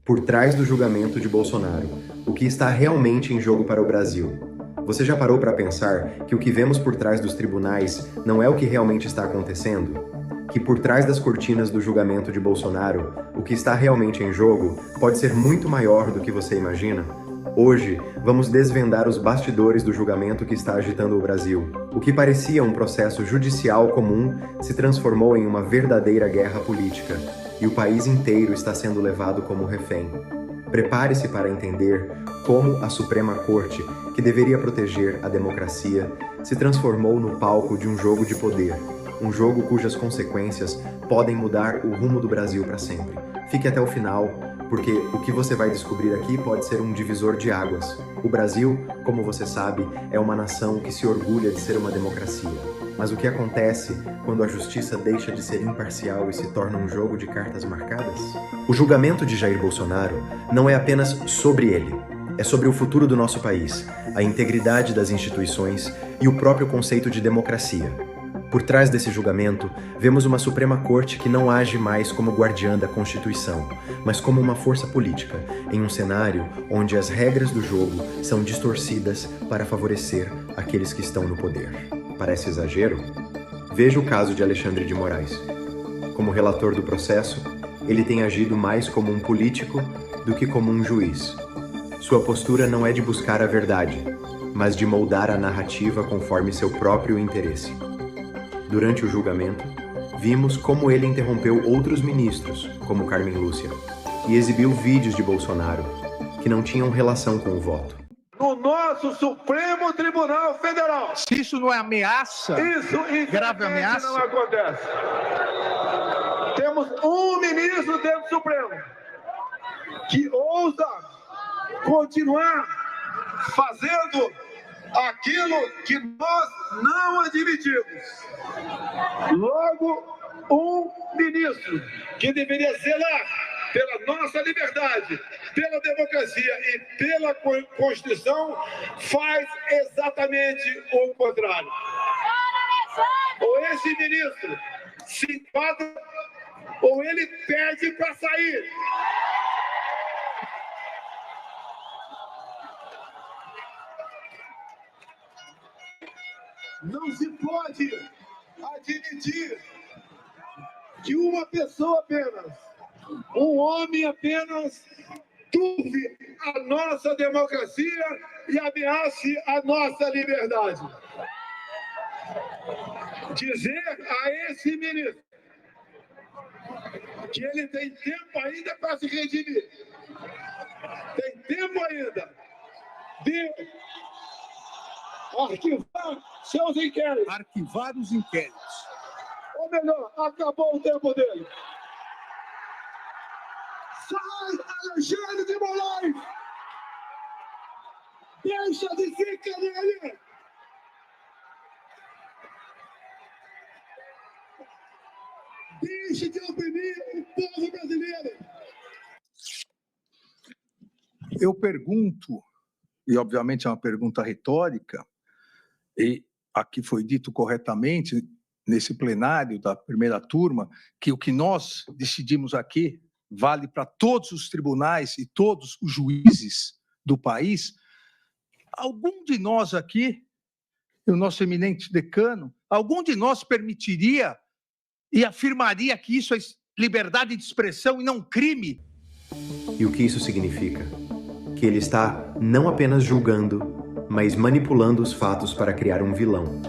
Por trás do julgamento de Bolsonaro, o que está realmente em jogo para o Brasil? Você já parou para pensar que o que vemos por trás dos tribunais não é o que realmente está acontecendo? Que por trás das cortinas do julgamento de Bolsonaro, o que está realmente em jogo pode ser muito maior do que você imagina? Hoje, vamos desvendar os bastidores do julgamento que está agitando o Brasil. O que parecia um processo judicial comum se transformou em uma verdadeira guerra política, e o país inteiro está sendo levado como refém. Prepare-se para entender como a Suprema Corte, que deveria proteger a democracia, se transformou no palco de um jogo de poder, um jogo cujas consequências podem mudar o rumo do Brasil para sempre. Fique até o final, porque o que você vai descobrir aqui pode ser um divisor de águas. O Brasil, como você sabe, é uma nação que se orgulha de ser uma democracia. Mas o que acontece quando a justiça deixa de ser imparcial e se torna um jogo de cartas marcadas? O julgamento de Jair Bolsonaro não é apenas sobre ele. É sobre o futuro do nosso país, a integridade das instituições e o próprio conceito de democracia. Por trás desse julgamento, vemos uma Suprema Corte que não age mais como guardiã da Constituição, mas como uma força política, em um cenário onde as regras do jogo são distorcidas para favorecer aqueles que estão no poder. Parece exagero? Veja o caso de Alexandre de Moraes. Como relator do processo, ele tem agido mais como um político do que como um juiz. Sua postura não é de buscar a verdade, mas de moldar a narrativa conforme seu próprio interesse. Durante o julgamento, vimos como ele interrompeu outros ministros, como Carmen Lúcia, e exibiu vídeos de Bolsonaro, que não tinham relação com o voto. No nosso Supremo Tribunal Federal. Se isso não é ameaça, isso grave ameaça, não acontece. Temos um ministro dentro do Supremo que ousa continuar fazendo aquilo que nós não admitimos. Logo, um ministro que deveria zelar pela nossa liberdade, pela democracia e pela Constituição, faz exatamente o contrário. Ou esse ministro se enquadra, ou ele pede para sair. Não se pode admitir que uma pessoa apenas, um homem apenas, turve a nossa democracia e ameace a nossa liberdade. Dizer a esse ministro que ele tem tempo ainda para se redimir, tem tempo ainda de arquivar seus inquéritos. Arquivar os inquéritos. Ou melhor, acabou o tempo dele. Sai, Alexandre de Moraes! Deixa de ficar nele! Deixe de oprimir o povo brasileiro! Eu pergunto, e obviamente é uma pergunta retórica, e aqui foi dito corretamente, nesse plenário da primeira turma, que o que nós decidimos aqui vale para todos os tribunais e todos os juízes do país. Algum de nós aqui, o nosso eminente decano, algum de nós permitiria e afirmaria que isso é liberdade de expressão e não crime? E o que isso significa? Que ele está não apenas julgando, mas manipulando os fatos para criar um vilão.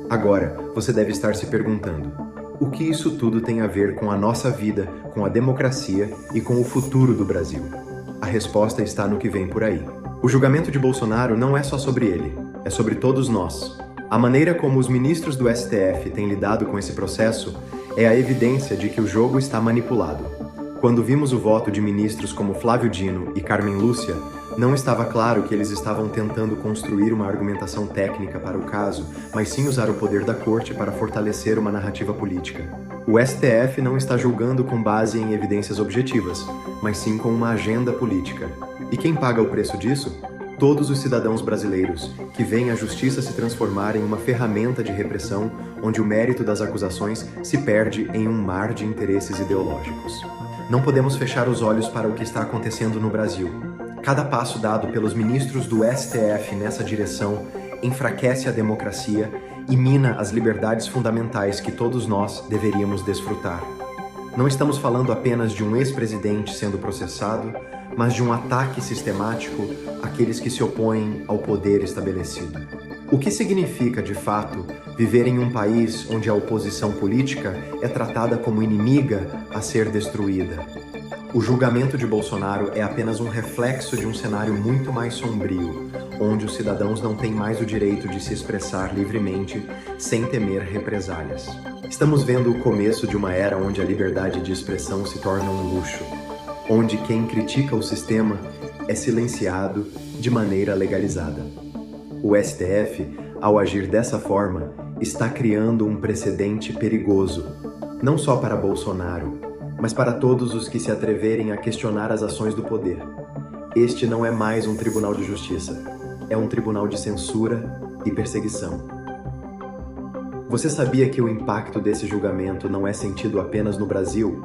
Agora, você deve estar se perguntando: o que isso tudo tem a ver com a nossa vida, com a democracia e com o futuro do Brasil? A resposta está no que vem por aí. O julgamento de Bolsonaro não é só sobre ele, é sobre todos nós. A maneira como os ministros do STF têm lidado com esse processo é a evidência de que o jogo está manipulado. Quando vimos o voto de ministros como Flávio Dino e Carmen Lúcia, não estava claro que eles estavam tentando construir uma argumentação técnica para o caso, mas sim usar o poder da corte para fortalecer uma narrativa política. O STF não está julgando com base em evidências objetivas, mas sim com uma agenda política. E quem paga o preço disso? Todos os cidadãos brasileiros, que veem a justiça se transformar em uma ferramenta de repressão, onde o mérito das acusações se perde em um mar de interesses ideológicos. Não podemos fechar os olhos para o que está acontecendo no Brasil. Cada passo dado pelos ministros do STF nessa direção enfraquece a democracia e mina as liberdades fundamentais que todos nós deveríamos desfrutar. Não estamos falando apenas de um ex-presidente sendo processado, mas de um ataque sistemático àqueles que se opõem ao poder estabelecido. O que significa, de fato, viver em um país onde a oposição política é tratada como inimiga a ser destruída? O julgamento de Bolsonaro é apenas um reflexo de um cenário muito mais sombrio, onde os cidadãos não têm mais o direito de se expressar livremente sem temer represálias. Estamos vendo o começo de uma era onde a liberdade de expressão se torna um luxo, onde quem critica o sistema é silenciado de maneira legalizada. O STF, ao agir dessa forma, está criando um precedente perigoso, não só para Bolsonaro, mas para todos os que se atreverem a questionar as ações do poder. Este não é mais um tribunal de justiça, é um tribunal de censura e perseguição. Você sabia que o impacto desse julgamento não é sentido apenas no Brasil?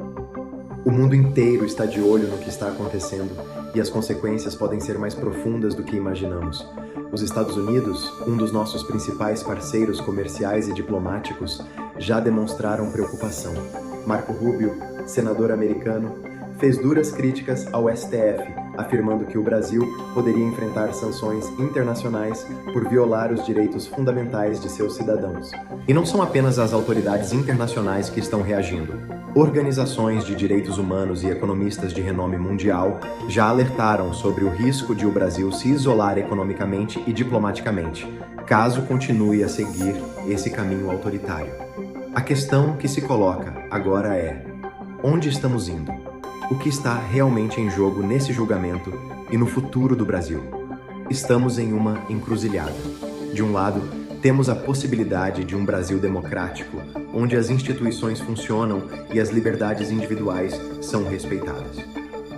O mundo inteiro está de olho no que está acontecendo e as consequências podem ser mais profundas do que imaginamos. Os Estados Unidos, um dos nossos principais parceiros comerciais e diplomáticos, já demonstraram preocupação. Marco Rubio, senador americano, fez duras críticas ao STF, afirmando que o Brasil poderia enfrentar sanções internacionais por violar os direitos fundamentais de seus cidadãos. E não são apenas as autoridades internacionais que estão reagindo. Organizações de direitos humanos e economistas de renome mundial já alertaram sobre o risco de o Brasil se isolar economicamente e diplomaticamente, caso continue a seguir esse caminho autoritário. A questão que se coloca agora é: onde estamos indo? O que está realmente em jogo nesse julgamento e no futuro do Brasil? Estamos em uma encruzilhada. De um lado, temos a possibilidade de um Brasil democrático, onde as instituições funcionam e as liberdades individuais são respeitadas.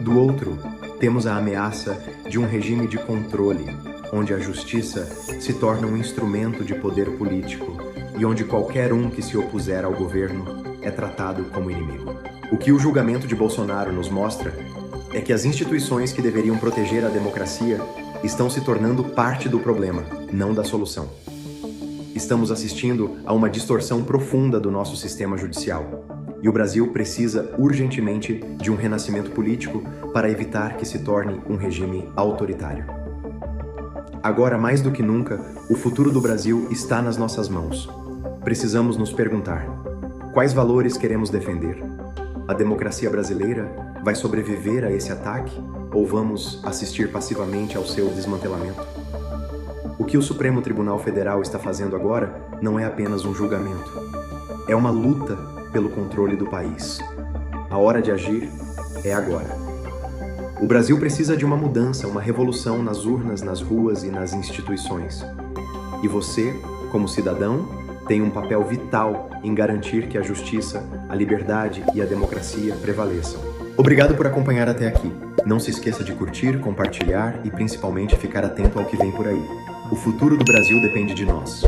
Do outro, temos a ameaça de um regime de controle, onde a justiça se torna um instrumento de poder político e onde qualquer um que se opuser ao governo é tratado como inimigo. O que o julgamento de Bolsonaro nos mostra é que as instituições que deveriam proteger a democracia estão se tornando parte do problema, não da solução. Estamos assistindo a uma distorção profunda do nosso sistema judicial, e o Brasil precisa urgentemente de um renascimento político para evitar que se torne um regime autoritário. Agora, mais do que nunca, o futuro do Brasil está nas nossas mãos. Precisamos nos perguntar: quais valores queremos defender? A democracia brasileira vai sobreviver a esse ataque ou vamos assistir passivamente ao seu desmantelamento? O que o Supremo Tribunal Federal está fazendo agora não é apenas um julgamento. É uma luta pelo controle do país. A hora de agir é agora. O Brasil precisa de uma mudança, uma revolução nas urnas, nas ruas e nas instituições. E você, como cidadão, tem um papel vital em garantir que a justiça, a liberdade e a democracia prevaleçam. Obrigado por acompanhar até aqui. Não se esqueça de curtir, compartilhar e principalmente ficar atento ao que vem por aí. O futuro do Brasil depende de nós.